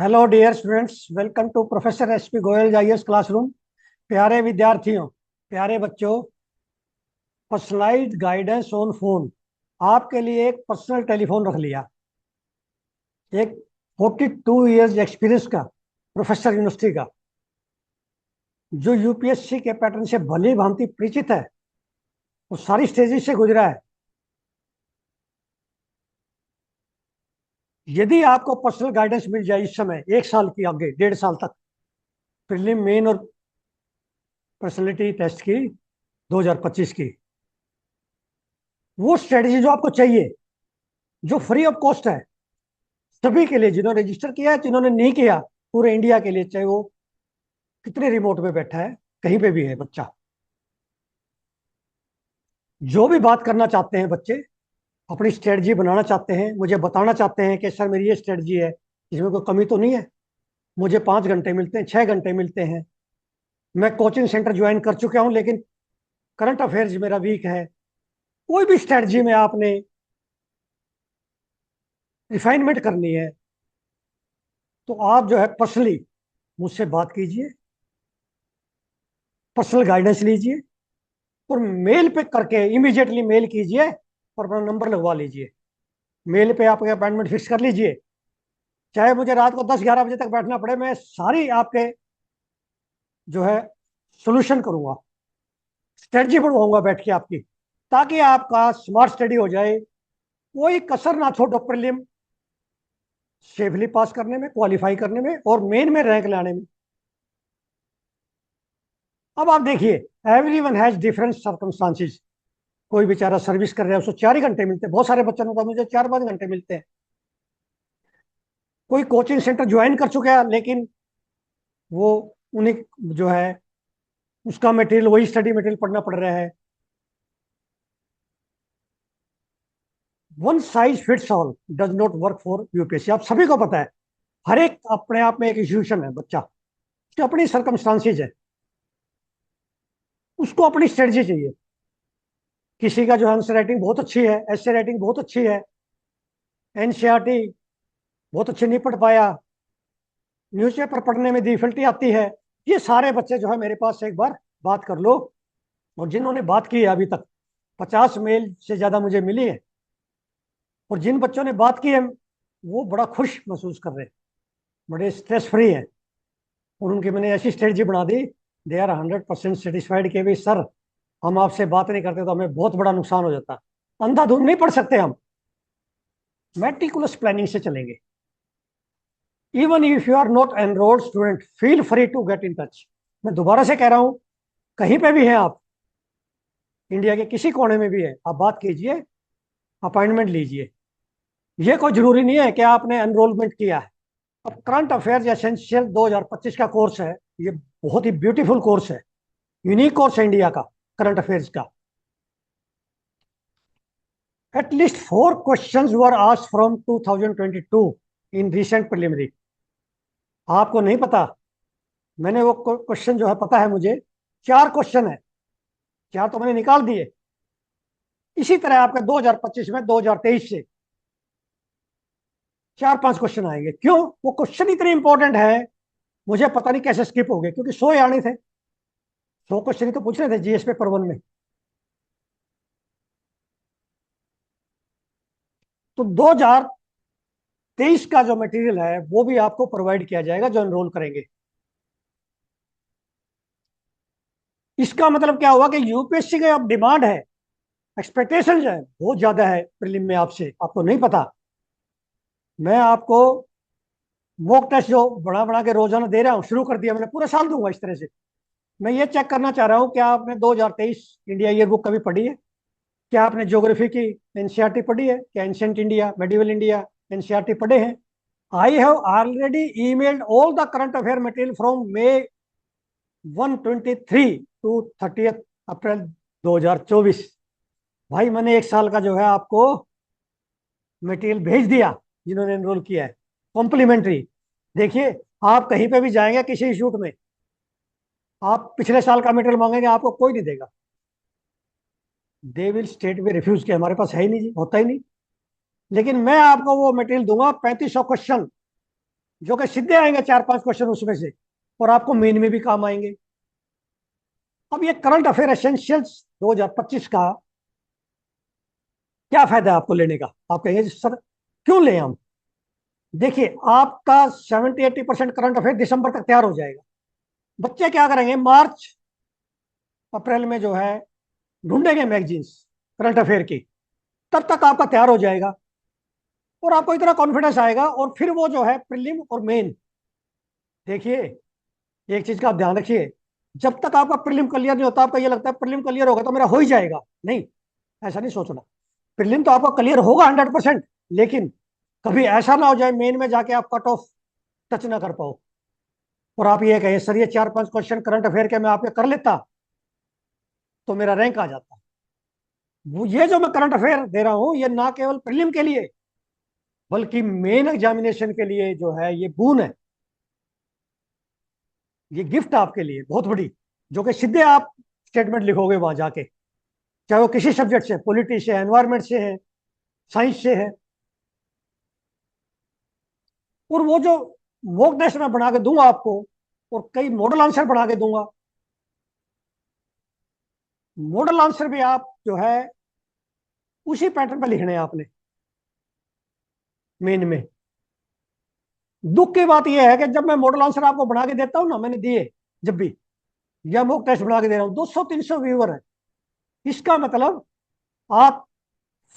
Hello dear students, welcome to professor S P Goyal IAS classroom. प्यारे विद्यार्थियों, प्यारे बच्चों, पर्सनलाइज्ड गाइडेंस ऑन फोन। आपके लिए एक पर्सनल टेलीफोन रख लिया, एक 42 इयर्स एक्सपीरियंस का प्रोफेसर यूनिवर्सिटी का, जो यूपीएससी के पैटर्न से भली भांति परिचित है, वो सारी स्टेजेस से गुजरा है। यदि आपको पर्सनल गाइडेंस मिल जाए इस समय, 1 साल की आगे, 1.5 साल तक, प्रीलिम मेन और पर्सनैलिटी टेस्ट की 2025 की, वो स्ट्रेटजी जो आपको चाहिए, जो फ्री ऑफ कॉस्ट है सभी के लिए, जिन्होंने रजिस्टर किया है, जिन्होंने नहीं किया, पूरे इंडिया के लिए, चाहे वो कितने रिमोट में बैठा है, कहीं पे भी है बच्चा, जो भी बात करना चाहते हैं बच्चे, अपनी स्ट्रेटजी बनाना चाहते हैं, मुझे बताना चाहते हैं कि सर मेरी ये स्ट्रेटजी है, इसमें कोई कमी तो नहीं है, मुझे 5 घंटे मिलते हैं, 6 घंटे मिलते हैं, मैं कोचिंग सेंटर ज्वाइन कर चुका हूं, लेकिन करंट अफेयर्स मेरा वीक है, कोई भी स्ट्रेटजी में आपने रिफाइनमेंट करनी है, तो आप जो है पर्सनली मुझसे बात कीजिए, पर्सनल गाइडेंस लीजिए, और मेल पे करके इमीडिएटली मेल कीजिए और अपना नंबर लगवा लीजिए। मेल पे आपके अपॉइंटमेंट फिक्स कर लीजिए, चाहे मुझे रात को 10-11 बजे तक बैठना पड़े, मैं सारी आपके जो है सोल्यूशन करूंगा, स्ट्रेटजी बढ़वाऊंगा बैठ के आपकी, ताकि आपका स्मार्ट स्टडी हो जाए, कोई कसर ना छोड़ो प्रीलिम सेफली पास करने में, क्वालिफाई करने में और मेन में रैंक लाने में। अब आप देखिए, every one has different circumstances. कोई बेचारा सर्विस कर रहा है, उसको 4 ही घंटे मिलते हैं, बहुत सारे बच्चों को मुझे 4-5 घंटे मिलते हैं। कोई कोचिंग सेंटर ज्वाइन कर चुका है, लेकिन वो उन्हें जो है उसका मटेरियल, वही स्टडी मटेरियल पढ़ना पड़ रहा है। One size fits all does not work for UPSC, आप सभी को पता है। हर एक अपने आप में एक इंस्टीट्यूशन है, बच्चा उसकी अपनी सर्कमस्टांसिस है, उसको अपनी स्ट्रेटजी चाहिए। किसी का जो आंसर राइटिंग बहुत अच्छी है, एसे राइटिंग बहुत अच्छी है, एनसीईआरटी बहुत अच्छे नहीं पढ़ पाया, न्यूज़पेपर पढ़ने में डिफिकल्टी आती है, ये सारे बच्चे जो है मेरे पास से एक बार बात कर लो। और जिन्होंने बात की है अभी तक, 50 मेल से ज़्यादा मुझे मिली है, और जिन बच्चों ने बात की है वो बड़ा खुश महसूस कर रहे हैं, बड़े स्ट्रेस फ्री है। और उनकी मैंने ऐसी स्ट्रेटजी बना दी, दे आर 100% सेटिस्फाइड कि भाई सर, हम आपसे बात नहीं करते तो हमें बहुत बड़ा नुकसान हो जाता, अंधाधुंध नहीं पढ़ सकते हम, मेटिकुलस प्लानिंग से चलेंगे। Even if you are not enrolled student, feel free to get in touch. मैं दोबारा से कह रहा हूं, कहीं पे भी हैं आप, इंडिया के किसी कोने में भी है, आप बात कीजिए, अपॉइंटमेंट लीजिए। ये कोई जरूरी नहीं है कि आपने एनरोलमेंट किया है। अब करंट अफेयर्स एसेंशियल 2025 का कोर्स है, ये बहुत ही ब्यूटीफुल कोर्स है, यूनिक कोर्स है इंडिया का, करंट अफेयर्स का। At least 4 questions were asked from 2022 in recent preliminary. आपको नहीं पता, मैंने वो क्वेश्चन जो है पता है मुझे, 4 क्वेश्चन है, 4 तो मैंने निकाल दिए। इसी तरह आपका 2025 में 2023 से 4-5 क्वेश्चन आएंगे। क्यों? वो क्वेश्चन इतने इंपॉर्टेंट है, मुझे पता नहीं कैसे स्किप हो गए, क्योंकि 100 आने थे, 100 क्वेश्चन ही तो पूछ रहे थे जीएस पेपर 1 में। तो 2023 का जो मटेरियल है वो भी आपको प्रोवाइड किया जाएगा, जो एनरोल करेंगे। इसका मतलब क्या हुआ कि यूपीएससी का अब डिमांड है, एक्सपेक्टेशन है बहुत ज्यादा है प्रीलिम में आपसे, आपको नहीं पता। मैं आपको मॉक टेस्ट जो बड़ा बड़ा के रोजाना दे रहा हूँ, शुरू कर दिया मैंने, पूरा साल दूंगा इस तरह से। मैं ये चेक करना चाह रहा हूँ, क्या आपने 2023 इंडिया ईयर बुक कभी पढ़ी है? क्या आपने ज्योग्राफी की एनसीईआरटी पढ़ी है? क्या ancient India, medieval India NCERT पढ़े हैं? I have already emailed all the current affair material from May 123 to 30 April 2024। भाई मैंने 1 साल का जो है आपको मटेरियल भेज दिया, जिन्होंने एनरोल किया है, कॉम्प्लीमेंट्री। देखिए, आप कहीं पे भी जाएंगे किसी इंस्टीट्यूट में, आप पिछले साल का मटेरियल मांगेंगे, आपको कोई नहीं देगा, दे विल स्टेट में रिफ्यूज किया, हमारे पास है ही नहीं जी, होता ही नहीं। लेकिन मैं आपको वो मटेरियल दूंगा, 3500 क्वेश्चन, जो कि सीधे आएंगे 4-5 क्वेश्चन उसमें से, और आपको मेन में भी काम आएंगे। अब ये करंट अफेयर एसेंशियल्स 2025 का क्या फायदा है आपको लेने का? आप कहेंगे सर क्यों लें हम? देखिए, आपका 70-80% करंट अफेयर दिसंबर तक तैयार हो जाएगा। बच्चे क्या करेंगे, मार्च अप्रैल में जो है ढूंढेंगे मैगजीन्स करंट अफेयर की, तब तक आपका तैयार हो जाएगा और आपको इतना कॉन्फिडेंस आएगा। और फिर वो जो है प्रीलिम और मेन, देखिए एक चीज का आप ध्यान रखिए, जब तक आपका प्रीलिम क्लियर नहीं होता, आपको ये लगता है प्रीलिम क्लियर होगा तो मेरा हो ही जाएगा, नहीं, ऐसा नहीं सोचना। प्रीलिम तो आपका क्लियर होगा 100%, लेकिन कभी ऐसा ना हो जाए मेन में जाके आप कट ऑफ टच ना कर पाओ और आप ये कहें सर ये 4-5 क्वेश्चन करंट अफेयर के मैं आप ये कर लेता तो मेरा रैंक आ जाता। ये जो मैं करंट अफेयर दे रहा हूं, ये ना केवल प्रीलिम के लिए बल्कि मेन एग्जामिनेशन के लिए जो है ये बून है, ये गिफ्ट आपके लिए बहुत बड़ी, जो कि सीधे आप स्टेटमेंट लिखोगे वहां जाके, चाहे वो किसी सब्जेक्ट से, पॉलिटी से, एनवायरमेंट से है, साइंस से है। और वो जो मॉक टेस्ट मैं बना के दूंगा आपको, और कई मॉडल आंसर बना के दूंगा, मॉडल आंसर भी आप जो है उसी पैटर्न पर लिखने हैं आपने मेन में। दुख की बात यह है कि जब मैं मॉडल आंसर आपको बना के देता हूं ना, मैंने दिए जब भी, या मॉक टेस्ट बना के दे रहा हूं, 200-300 व्यूअर है, इसका मतलब आप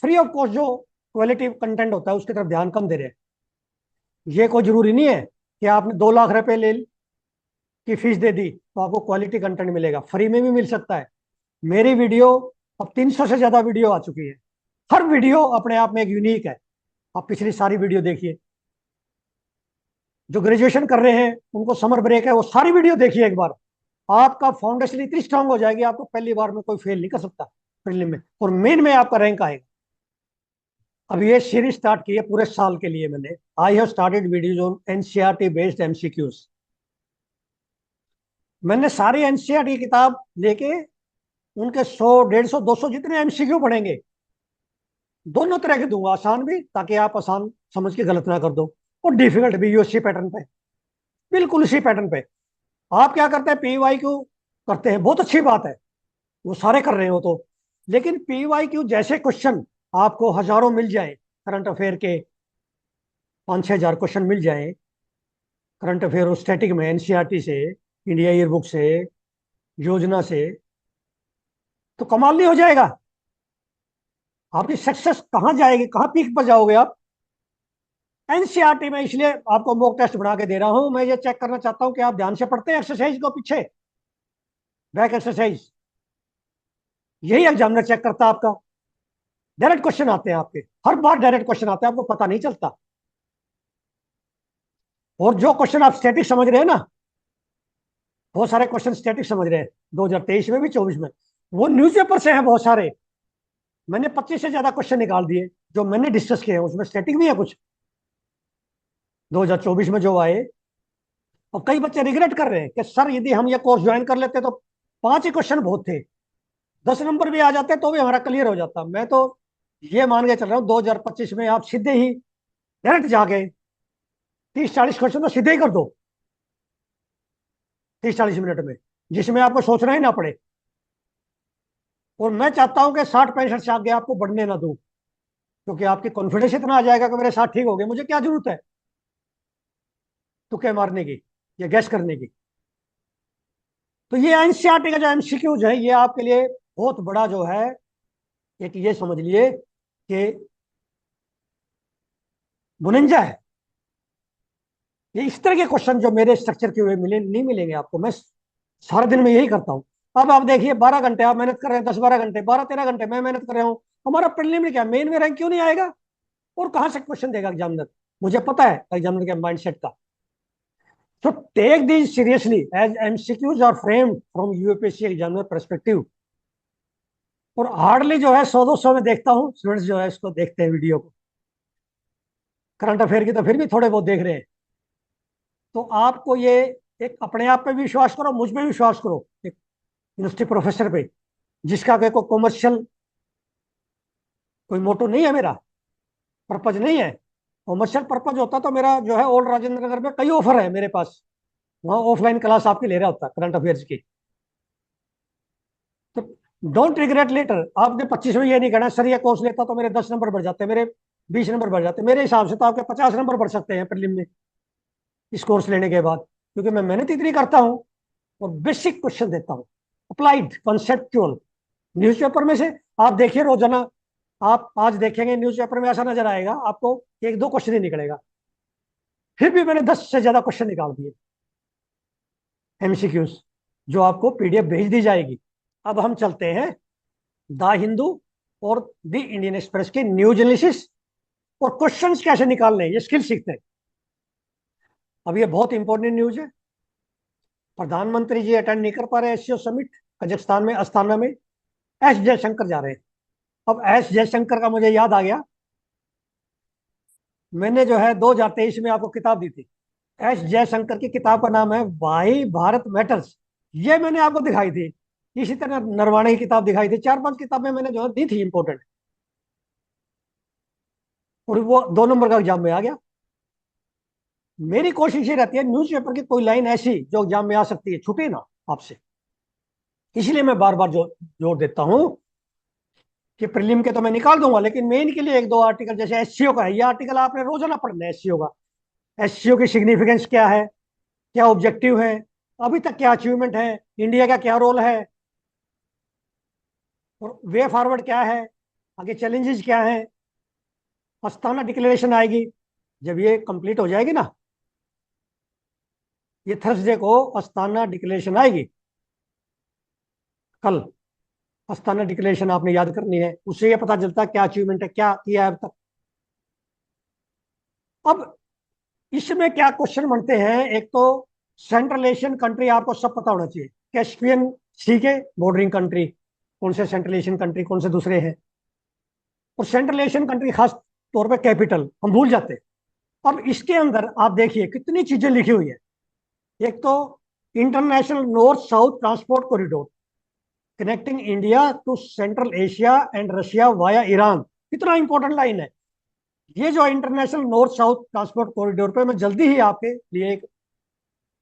फ्री ऑफ कॉस्ट जो क्वालिटी कंटेंट होता है उसकी तरफ ध्यान कम दे रहे हैं। ये कोई जरूरी नहीं है कि आपने 2 लाख रुपए ले की फीस दे दी तो आपको क्वालिटी कंटेंट मिलेगा, फ्री में भी मिल सकता है। मेरी वीडियो, अब 300 से ज्यादा वीडियो आ चुकी है, हर वीडियो अपने आप में एक यूनिक है। आप पिछली सारी वीडियो देखिए, जो ग्रेजुएशन कर रहे हैं उनको समर ब्रेक है, वो सारी वीडियो देखिए एक बार, आपका फाउंडेशन इतनी स्ट्रांग हो जाएगी, आपको पहली बार में कोई फेल नहीं कर सकता प्रीलिम में, और मेन में आपका रैंक आएगा। अब ये सीरीज स्टार्ट की है पूरे साल के लिए मैंने। I have started videos on NCERT based MCQs. मैंने सारी एनसीईआरटी की किताब लेके उनके 100, 150, 200 जितने एमसीक्यू पढ़ेंगे दोनों तरह के दूंगा, आसान भी ताकि आप आसान समझ के गलत ना कर दो, और डिफिकल्ट भी उसी पैटर्न पे, बिल्कुल उसी पैटर्न पे। आप क्या करते हैं, पीवाई क्यू करते हैं, बहुत अच्छी बात है, वो सारे कर रहे हो तो, लेकिन पीवाई क्यू जैसे क्वेश्चन आपको हजारों मिल जाए, करंट अफेयर के 5-6 हजार क्वेश्चन मिल जाए, करंट अफेयर और स्टैटिक में एनसीईआरटी से, इंडिया ईयरबुक से, योजना से, तो कमाल नहीं हो जाएगा? आपकी सक्सेस कहाँ जाएगी, कहाँ पीक पर जाओगे आप? एनसीईआरटी में इसलिए आपको मॉक टेस्ट बना के दे रहा हूं, मैं ये चेक करना चाहता हूं कि आप ध्यान से पढ़ते हैं एक्सरसाइज को, पीछे बैक एक्सरसाइज, यही एग्जामिनर चेक करता है आपका। डायरेक्ट क्वेश्चन आते हैं आपके, हर बार डायरेक्ट क्वेश्चन आते हैं, आपको पता नहीं चलता। और जो क्वेश्चन आप स्टैटिक समझ रहे हैं ना, बहुत सारे क्वेश्चन स्टैटिक समझ रहे हैं 2023 में भी, 24 में, वो न्यूज़पेपर से हैं बहुत सारे। मैंने 25 से ज्यादा क्वेश्चन निकाल दिए जो मैंने डिस्कस किए हैं, उसमें स्टैटिक भी है कुछ 2024 में जो आए। और कई बच्चे रिग्रेट कर रहे हैं कि सर यदि हम ये कोर्स ज्वाइन कर लेते तो 5 ही क्वेश्चन बहुत थे, 10 नंबर भी आ जाते तो भी हमारा क्लियर हो जाता। मैं तो ये मान के चल रहा हूँ 2025 में आप सीधे ही डायरेक्ट जाके 30-40 क्वेश्चन तो सीधे ही कर दो 30-40 मिनट में, जिसमें आपको सोचना ही ना पड़े। और मैं चाहता हूं कि 60-65 से आगे आपको बढ़ने ना दूं, क्योंकि आपकी कॉन्फिडेंस इतना आ जाएगा कि मेरे साथ ठीक हो गए, मुझे क्या जरूरत है तुक्के मारने की या गैस करने की। तो ये एनसीईआरटी का जो एमसीक्यूज है, ये आपके लिए बहुत बड़ा जो है, एक ये समझ लिए कि बुनंजा है। ये इस तरह के क्वेश्चन जो मेरे स्ट्रक्चर के हुए मिले नहीं मिलेंगे आपको, मैं सारा दिन में यही करता हूँ। अब आप देखिए 12 घंटे आप मेहनत कर रहे हैं, 10-12 घंटे, 12-13 घंटे मैं मेहनत कर रहा हूँ, हमारा प्रीलिमिनरी क्या मेन में रैंक क्यों नहीं आएगा? और कहां से क्वेश्चन देगा एग्जामिनर? मुझे पता है एग्जामिनर के माइंडसेट का। तो take these seriously as MCQs are framed from UPSC examiner perspective. और हार्डली जो है 100-200 में देखता हूँ स्टूडेंट्स जो है इसको देखते हैं वीडियो को, करंट अफेयर की तो फिर भी थोड़े बहुत देख रहे हैं। तो आपको ये एक अपने आप पे भी विश्वास करो, मुझ पे भी विश्वास करो, एक यूनिवर्सिटी प्रोफेसर पे, जिसका कोई कॉमर्शियल कोई मोटो नहीं है, मेरा पर्पज नहीं है, कॉमर्शियल पर्पज होता तो मेरा जो है ओल्ड राजेंद्र नगर में कई ऑफर है मेरे पास, वहाँ ऑफलाइन क्लास आपकी ले रहा होता करंट अफेयर्स की। तो डोंट रिग्रेट लेटर। आपने 25 में ये नहीं कहना सर ये कोर्स लेता तो मेरे 10 नंबर बढ़ जाते, मेरे 20 नंबर बढ़ जाते। मेरे हिसाब से तो आपके 50 नंबर बढ़ सकते हैं प्रीलिम में इस कोर्स लेने के बाद, क्योंकि मैं मेहनत इतनी करता हूँ और बेसिक क्वेश्चन देता हूँ, अप्लाइड कॉन्सेप्चुअल। न्यूज़पेपर में से आप देखिए रोजाना, आप आज देखेंगे न्यूज़पेपर में ऐसा नजर आएगा आपको एक दो क्वेश्चन ही निकलेगा, फिर भी मैंने 10 से ज्यादा क्वेश्चन निकाल दिए एमसीक्यूज, जो आपको पीडीएफ भेज दी जाएगी। अब हम चलते हैं द हिंदू और द इंडियन एक्सप्रेस के न्यूज एनालिसिस और क्वेश्चंस कैसे निकालने हैं, ये स्किल सीखते हैं। अब ये बहुत इंपॉर्टेंट न्यूज है। प्रधानमंत्री जी अटेंड नहीं कर पा रहे एससीओ समिट कजाकिस्तान में अस्ताना में, एस जयशंकर जा रहे हैं। अब एस जयशंकर का मुझे याद आ गया, मैंने जो है 2023 में आपको किताब दी थी, एस जयशंकर की किताब का नाम है वाई भारत मैटर्स। ये मैंने आपको दिखाई थी। इसी तरह नरवाणे की किताब दिखाई थी, 4-5 किताबें मैंने जो है दी थी इंपॉर्टेंट, और वो 2 नंबर का एग्जाम में आ गया। मेरी कोशिश ये रहती है न्यूज़पेपर की कोई लाइन ऐसी जो एग्जाम में आ सकती है, छूटे ना आपसे। इसलिए मैं बार बार जोर देता हूं कि प्रीलिम के तो मैं निकाल दूंगा, लेकिन मेन के लिए एक दो आर्टिकल, जैसे एससीओ का है, ये आर्टिकल आपने रोजाना पढ़ना है एससीओ का। एससीओ की सिग्निफिकेंस क्या है, क्या ऑब्जेक्टिव है, अभी तक क्या अचीवमेंट है, इंडिया का क्या रोल है, और वे फॉरवर्ड क्या है, आगे चैलेंजेस क्या है। अस्ताना डिक्लेरेशन आएगी, जब ये कंप्लीट हो जाएगी ना, ये थर्सडे को अस्ताना डिक्लेरेशन आएगी, कल अस्ताना डिक्लेरेशन आपने याद करनी है, उससे ये पता चलता है क्या अचीवमेंट है, क्या किया है अब तक। अब इसमें क्या क्वेश्चन बनते हैं, एक तो सेंट्रल एशियन कंट्री आपको सब पता होना चाहिए, कैस्पियन सी के बॉर्डरिंग कंट्री कौन से सेंट्रल एशियन कंट्री, कौन से दूसरे हैं, और सेंट्रल एशियन कंट्री खास तौर पे कैपिटल हम भूल जाते हैं। अब इसके अंदर आप देखिए कितनी चीजें लिखी हुई है। एक तो international north south transport corridor connecting India to central Asia and Russia via Iran, कितना इंपॉर्टेंट लाइन है। ये जो international north south transport corridor पे मैं जल्दी ही आपके लिए एक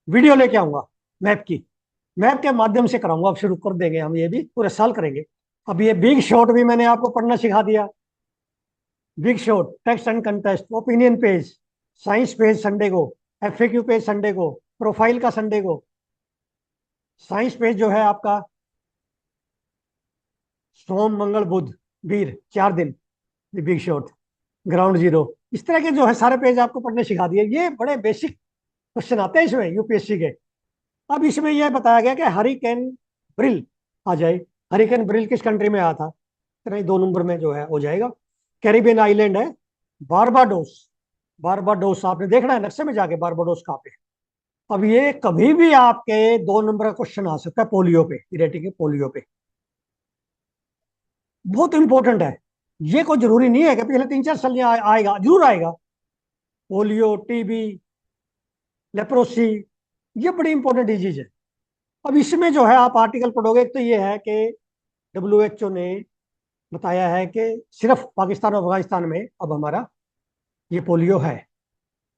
वीडियो लेके आऊंगा, मैप की, मैप के माध्यम से कराऊंगा। अब शुरू कर देंगे हम, ये भी पूरे साल करेंगे। अब ये बिग शॉट भी मैंने आपको पढ़ना सिखा दिया। Big shot, text and contest, opinion page, science page Sunday को, एफएक्यू पेज संडे को, प्रोफाइल का संडे को, साइंस पेज जो है आपका सोम मंगल बुध वीर 4 दिन, बिग शॉट, ग्राउंड जीरो, इस तरह के जो है सारे पेज आपको पढ़ने सिखा दिए। ये बड़े बेसिक क्वेश्चन आते हैं इसमें यूपीएससी के। अब इसमें यह बताया गया कि हरिकेन ब्रिल आ जाए। हरिकेन ब्रिल किस कंट्री में आया था, इतना ही 2 नंबर में जो है हो जाएगा। कैरिबियन आइलैंड है बारबाडोस। बारबाडोस आपने देखना है नक्शे में जाके, बारबाडोस कहाँ पे। अब ये कभी भी आपके 2 नंबर का क्वेश्चन आ सकता है पोलियो पे, इरेटिक पोलियो पे, बहुत इंपॉर्टेंट है। ये कोई जरूरी नहीं है कि पिछले 3-4 साल आएगा, जरूर आएगा। पोलियो, टीबी, लेप्रोसी, ये बड़ी इंपॉर्टेंट डिजीज है। अब इसमें जो है आप आर्टिकल पढ़ोगे तो ये है कि डब्ल्यूएचओ ने बताया है कि सिर्फ पाकिस्तान और अफगानिस्तान में अब हमारा ये पोलियो है,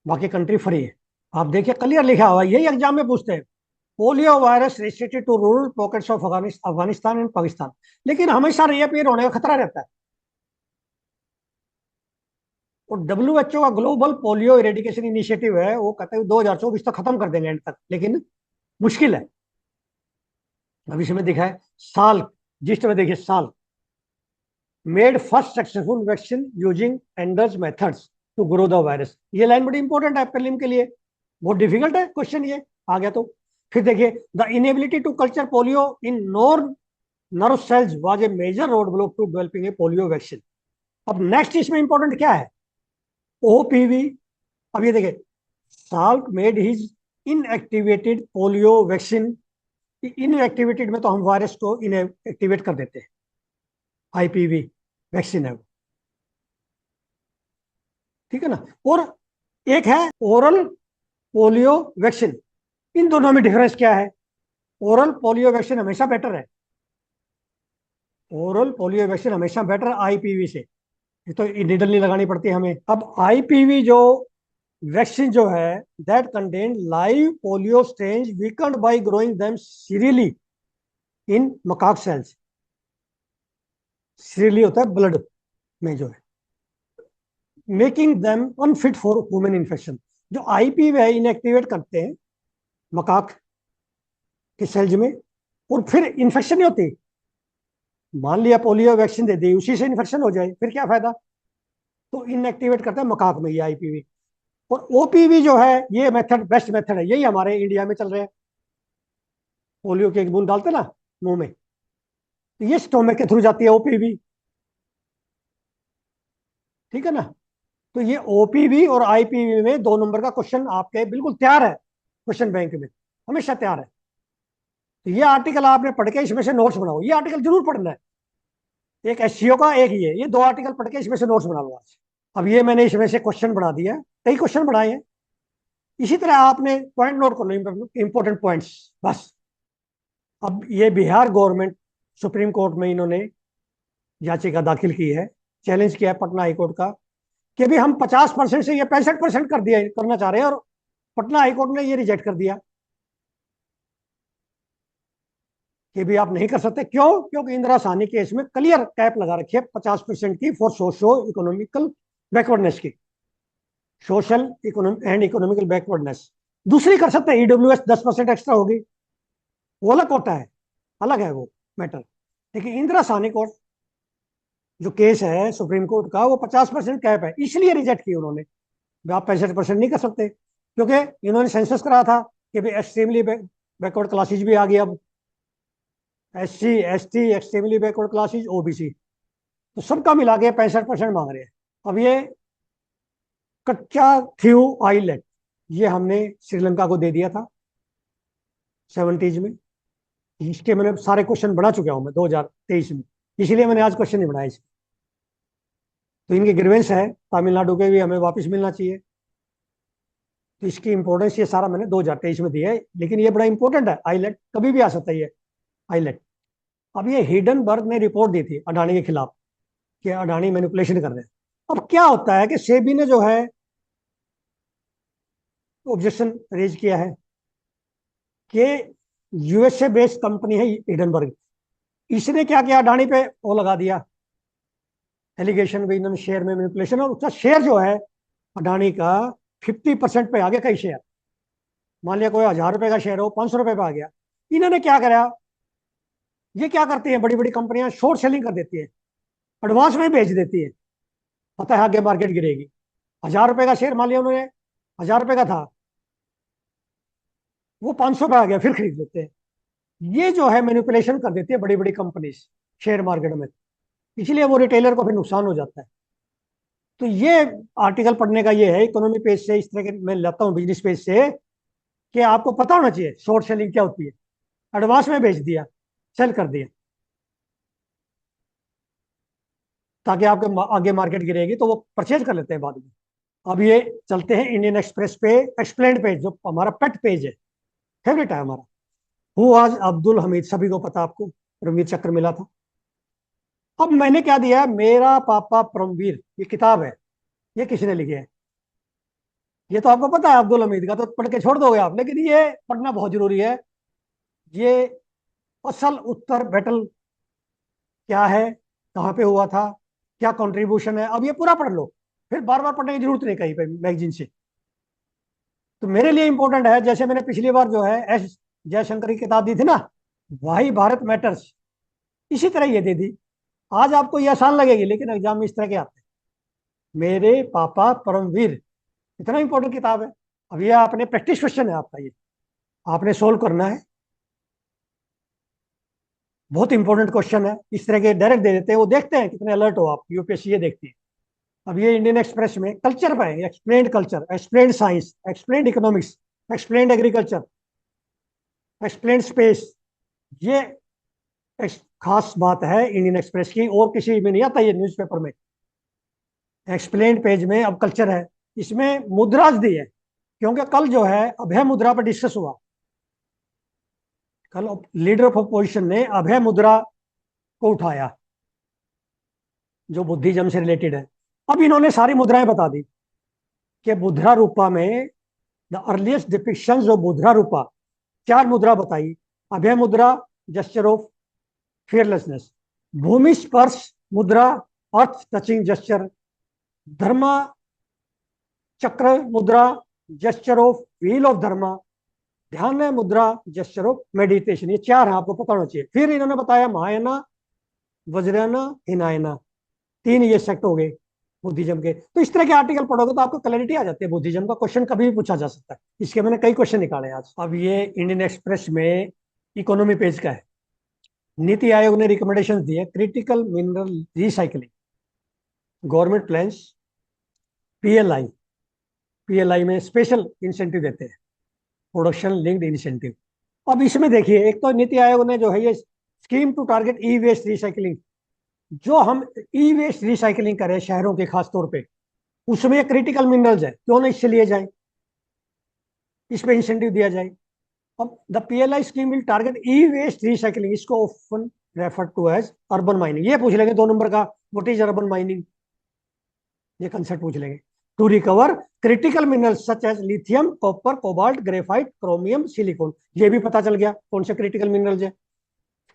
बाकी कंट्री फ्री है। आप देखिए क्लियर लिखा हुआ है, यही एग्जाम में पूछते हैं, polio virus restricted to rural pockets of Afghanistan and Pakistan. लेकिन हमेशा रीअपीयर होने का खतरा रहता है। और डब्ल्यूएचओ का ग्लोबल पोलियो इरेडिकेशन इनिशिएटिव है, वो कहते हैं 2024 तक खत्म कर देंगे एंड तक, लेकिन मुश्किल है। अब इसमें दिखा है साल, जिस्ट में देखिए Salk, made first successful vaccine using Enders methods to grow the virus. ये लाइन बड़ी इंपॉर्टेंट है प्रीलिम के लिए, बहुत डिफिकल्ट है क्वेश्चन ये आ गया तो। फिर देखिए the inability to culture polio in nor nerve cells was a major road block to developing a polio vaccine. अब नेक्स्ट इसमें इंपॉर्टेंट क्या है, ओपीवी। अब ये देखिए साल्ट made his inactivated polio vaccine. Inactivated में तो हम वायरस को इनएक्टिवेट कर देते हैं, आईपीवी वैक्सीन है वो, ठीक है ना। और एक है ओरल पोलियो वैक्सीन। इन दोनों में डिफरेंस क्या है, ओरल पोलियो वैक्सीन हमेशा बेटर है, ओरल पोलियो वैक्सीन हमेशा बेटर है आईपीवी से। ये तो नीडल नहीं लगानी पड़ती हमें। अब आईपीवी जो वैक्सीन जो है, that contain live polio strain weakened by growing them serially in macaque cells. Serially होता है ब्लड में जो है, making them unfit for human infection. जो आईपीवी है इनएक्टिवेट करते हैं मकाक के सेल्स में, और फिर इन्फेक्शन नहीं होती। मान लिया पोलियो वैक्सीन दे दी, उसी से इन्फेक्शन हो जाए, फिर क्या फायदा। तो इनएक्टिवेट करते हैं मकाक में ये आईपीवी। और ओपीवी जो है, ये मेथड बेस्ट मेथड है, यही हमारे इंडिया में चल रहे हैं। पोलियो की एक बूंद डालते ना मुंह में, तो ये स्टोमक के थ्रू जाती है ओपीवी, ठीक है ना। तो ये ओपीवी और आईपीवी में 2 नंबर का क्वेश्चन आपके बिल्कुल तैयार है, क्वेश्चन बैंक में हमेशा तैयार है। तो ये आर्टिकल आपने पढ़ के इसमें से नोट्स बनाओ, ये आर्टिकल जरूर पढ़ना है। एक एससीओ का, एक ये 2 आर्टिकल पढ़ के इसमें से नोट्स बना लो आज। अब ये मैंने इसमें से क्वेश्चन बना दिया, कई क्वेश्चन बनाए हैं। इसी तरह आपने पॉइंट नोट कर लो, इंपॉर्टेंट पॉइंट्स बस। अब ये बिहार गवर्नमेंट सुप्रीम कोर्ट में इन्होंने याचिका दाखिल की है, चैलेंज किया है पटना हाईकोर्ट का, कि भी हम 50% से ये 65% कर दिया, करना चाह रहे हैं, और पटना हाईकोर्ट ने ये रिजेक्ट कर दिया कि भी आप नहीं कर सकते। क्यों? क्योंकि इंदिरा साहनी केस में क्लियर कैप लगा रखी है 50% की फॉर सोशो इकोनॉमिकल बैकवर्डनेस की, सोशल एंड इकोनॉमिकल बैकवर्डनेस। दूसरी कर सकते हैं, ईडब्ल्यूएस 10% एक्स्ट्रा होगी, वो अलग कोटा है, अलग है वो मैटर। लेकिन इंदिरा साहनी कोर्ट जो केस है सुप्रीम कोर्ट का, वो 50% कैप है, इसलिए रिजेक्ट की उन्होंने। आप 65% नहीं कर सकते, क्योंकि इन्होंने सेंसस करा था कि भाई एक्सट्रीमली बैकवर्ड क्लासेज भी आ गई अब, SC ST extremely backward classes, OBC, तो सबका मिला के 65% मांग रहे हैं। अब ये कच्चा थ्यू आइलैंड, ये हमने श्रीलंका को दे दिया था 70s में। इसके मैंने सारे क्वेश्चन बना चुका हूं मैं 2023 में, इसलिए मैंने आज क्वेश्चन नहीं बनाया इसके। तो इनके ग्रीवेंस है तमिलनाडु के भी, हमें वापस मिलना चाहिए। तो इसकी इंपॉर्टेंस ये सारा मैंने 2023 में दिया है, लेकिन ये बड़ा इंपॉर्टेंट है, आइलैंड कभी भी आ सकता है ये आइलैंड। अब ये हिडनबर्ग ने रिपोर्ट दी थी अडानी के खिलाफ कि अडानी मैनिपुलेशन कर रहे हैं। अब क्या होता है कि सेबी ने जो है ऑब्जेक्शन रेज किया है कि यूएसए बेस्ड कंपनी है हिडनबर्ग, इसने क्या किया, अडानी पे वो लगा दिया एलिगेशन भी, इन्होंने शेयर में मैनिपुलेशन, और उसका शेयर जो है अडानी का 50% पे आ गया, कई शेयर। मान लिया कोई 1000 रुपए का शेयर हो, 500 रुपए पे आ गया। इन्होंने क्या करा, ये क्या करती हैं बड़ी बड़ी कंपनियां, शॉर्ट सेलिंग कर देती है, एडवांस में बेच देती है, पता है आगे मार्केट गिरेगी। 1000 रुपए का शेयर मान लिया उन्होंने, 1000 रुपए का था, वो 500 पे आ गया, फिर खरीद लेते हैं। ये जो है मैनिपुलेशन कर देती है बड़ी बड़ी कंपनी शेयर मार्केट में, इसलिए वो रिटेलर को फिर नुकसान हो जाता है। तो ये आर्टिकल पढ़ने का ये है, इकोनॉमी पेज से इस तरह के मैं लाता हूँ, बिजनेस पेज से, कि आपको पता होना चाहिए शॉर्ट सेलिंग क्या होती है। एडवांस में बेच दिया, सेल कर दिया, ताकि आपके आगे मार्केट गिरेगी तो वो परचेज कर लेते हैं बाद में। अब ये चलते हैं इंडियन एक्सप्रेस पे, एक्सप्लेन्ड पेज जो हमारा पेट पेज है, फेवरेट है हमारा। हु आज अब्दुल हमीद, सभी को पता, आपको परमवीर चक्र मिला था। अब मैंने क्या दिया है, मेरा पापा परमवीर, ये किताब है, ये किसने लिखी है? ये तो आपको पता है अब्दुल हमीद का, तो पढ़ के छोड़ दोगे आप, लेकिन ये पढ़ना बहुत जरूरी है। ये असल उत्तर बैटल क्या है, कहाँ पे हुआ था, क्या कंट्रीब्यूशन है, अब ये पूरा पढ़ लो, फिर बार बार पढ़ने की जरूरत नहीं कहीं पे मैगजीन से। तो मेरे लिए इंपॉर्टेंट है, जैसे मैंने पिछली बार जो है एस जयशंकर की किताब दी थी ना, वाही भारत मैटर्स, इसी तरह ये दे दी। आज आपको ये आसान लगेगी, लेकिन एग्जाम में इस तरह के आते हैं। मेरे पापा परमवीर, इतना इंपॉर्टेंट किताब है। अब ये आपने प्रैक्टिस क्वेश्चन है आपका, ये आपने सोल्व करना है, बहुत इंपॉर्टेंट क्वेश्चन है। इस तरह के डायरेक्ट दे देते हैं, वो देखते हैं कितने अलर्ट हो आप, यूपीएससी ये देखती है। अब ये इंडियन एक्सप्रेस में कल्चर पे है, explained culture, explained science, explained economics, explained agriculture, explained space. ये एक खास बात है इंडियन एक्सप्रेस की, और किसी में नहीं आता ये न्यूज़पेपर में। एक्सप्लेन्ड पेज में अब कल्चर है, इसमें मुद्राज दी है, क्योंकि कल जो है अभय मुद्रा पर डिस्कस हुआ। कल लीडर ऑफ अपोजिशन ने अभय मुद्रा को उठाया, जो बुद्धिज्म से रिलेटेड है। अब इन्होंने सारी मुद्राएं बता दी कि बुद्धा रूपा में the earliest depictions of Buddha rupa, चार मुद्रा बताई। अभय मुद्रा, जेस्चर ऑफ फियरलेसनेस। भूमि स्पर्श मुद्रा, अर्थ टचिंग जेस्चर। धर्मा चक्र मुद्रा, जेस्चर ऑफ व्हील ऑफ धर्मा। ध्यान मुद्रा, जेस्चर ऑफ मेडिटेशन। ये चार है, आपको पता होना चाहिए। फिर इन्होंने बताया महायाना, वज्रयाना, हिनायना, तीन ये सेक्ट हो गए बुद्धिज्म के। तो इस तरह के आर्टिकल पढ़ोगे तो आपको क्लैरिटी आ जाती है। बुद्धिज्म का क्वेश्चन कभी भी पूछा जा सकता है, इसके मैंने कई क्वेश्चन निकाले आज। अब ये इंडियन एक्सप्रेस में इकोनॉमी पेज का है। नीति आयोग ने रिकमेंडेशन दिए critical mineral recycling, government plans, PLI. PLI में स्पेशल इंसेंटिव देते हैं, प्रोडक्शन लिंक्ड इंसेंटिव। अब इसमें देखिए, एक तो नीति आयोग ने जो है ये scheme to target e waste recycling, जो हम ई वेस्ट रिसाइकलिंग करें शहरों के खास तौर पे, उसमें क्रिटिकल मिनरल्स है, क्यों ना इससे लिए जाए, इस पे इंसेंटिव दिया जाए। अब the PLI scheme will target e waste recycling, इसको often refer to as urban mining. ये पूछ लेंगे 2 नंबर का, व्हाट इज अर्बन माइनिंग, ये कंसेप्ट पूछ लेंगे। To recover critical minerals such as lithium, copper, cobalt, graphite, chromium, silicon. ये भी पता चल गया कौन से क्रिटिकल मिनरल्स है।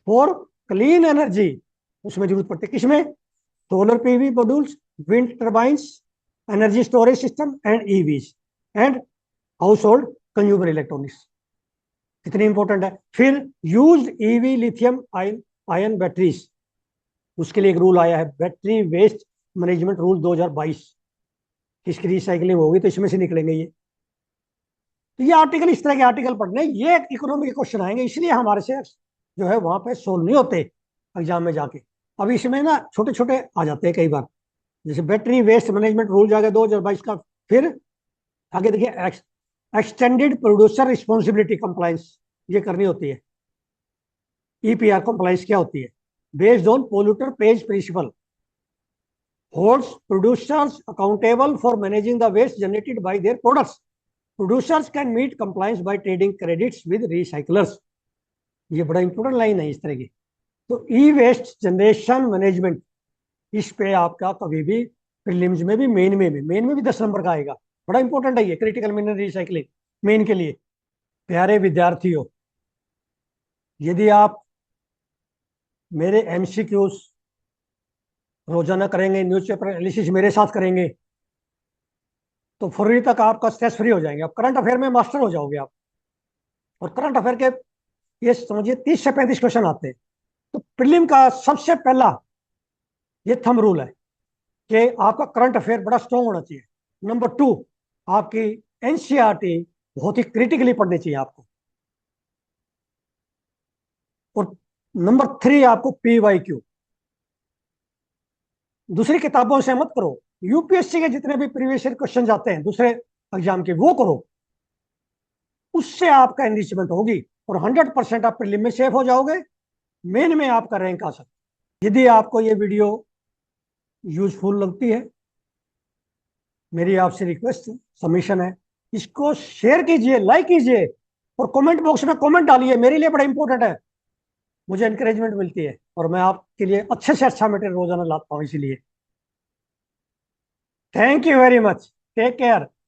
फॉर क्लीन एनर्जी, उसमें जरूरत पड़ती है किसमें, solar PV modules, wind turbines, energy storage system and EVs and house hold consumer electronics. कितनी इंपॉर्टेंट है। फिर use EV lithium ion batteries, उसके लिए एक रूल आया है, बैटरी वेस्ट मैनेजमेंट रूल 2022। इसकी रिसाइकलिंग होगी तो इसमें से निकलेंगे ये। तो ये आर्टिकल, इस तरह के आर्टिकल पढ़ने, ये इकोनॉमी के क्वेश्चन आएंगे, इसलिए हमारे से जो है वहां पे सोल्व नहीं होते एग्जाम में जाके। अब इसमें ना छोटे छोटे आ जाते हैं कई बार, जैसे बैटरी वेस्ट मैनेजमेंट रूल जाएगा 2022 का। फिर आगे देखिए, एक्सटेंडेड प्रोड्यूसर रिस्पॉन्सिबिलिटी कंप्लायंस, ये करनी होती है। ईपीआर कंप्लायंस क्या होती है, based on polluter pays principle, holds producers accountable for managing the waste generated by their products. Producers can meet compliance by trading credits with recyclers. ये बड़ा important line है इस तरह की। तो ई वेस्ट जनरेशन मैनेजमेंट, इस पे आपका कभी भी प्रीलिम्स में भी, मेन में भी 10 नंबर का आएगा। बड़ा इंपॉर्टेंट है ये क्रिटिकल मिनरल रिसाइकलिंग मेन के लिए। प्यारे विद्यार्थियों, यदि आप मेरे एमसीक्यूज रोजाना करेंगे, न्यूज़पेपर एनालिसिस मेरे साथ करेंगे, तो फरवरी तक आपका स्ट्रेस फ्री हो जाएंगे। आप करंट अफेयर में मास्टर हो जाओगे आप। और करंट अफेयर के ये समझिए 30 से 35 क्वेश्चन आते हैं। तो प्रीलिम का सबसे पहला ये थंब रूल है कि आपका करंट अफेयर बड़ा स्ट्रांग होना चाहिए। नंबर 2, आपकी एनसीईआरटी बहुत ही क्रिटिकली पढ़नी चाहिए आपको। और नंबर 3, आपको पीवाईक्यू, दूसरी किताबों से मत करो। यूपीएससी के जितने भी प्रीवियस ईयर क्वेश्चन आते हैं दूसरे एग्जाम के, वो करो, उससे आपका एनरिचमेंट होगी और 100% आप प्रीलिम में सेफ हो जाओगे, मेन में आपका रैंक आ सकता है। यदि आपको ये वीडियो यूजफुल लगती है, मेरी आपसे रिक्वेस्ट सबमिशन है, इसको शेयर कीजिए, लाइक कीजिए और कमेंट बॉक्स में कमेंट डालिए। मेरे लिए बड़ा इंपॉर्टेंट है, मुझे इंकरेजमेंट मिलती है और मैं आपके लिए अच्छे से अच्छा मटेरियल रोजाना लाता हूँ। इसीलिए thank you very much, take care.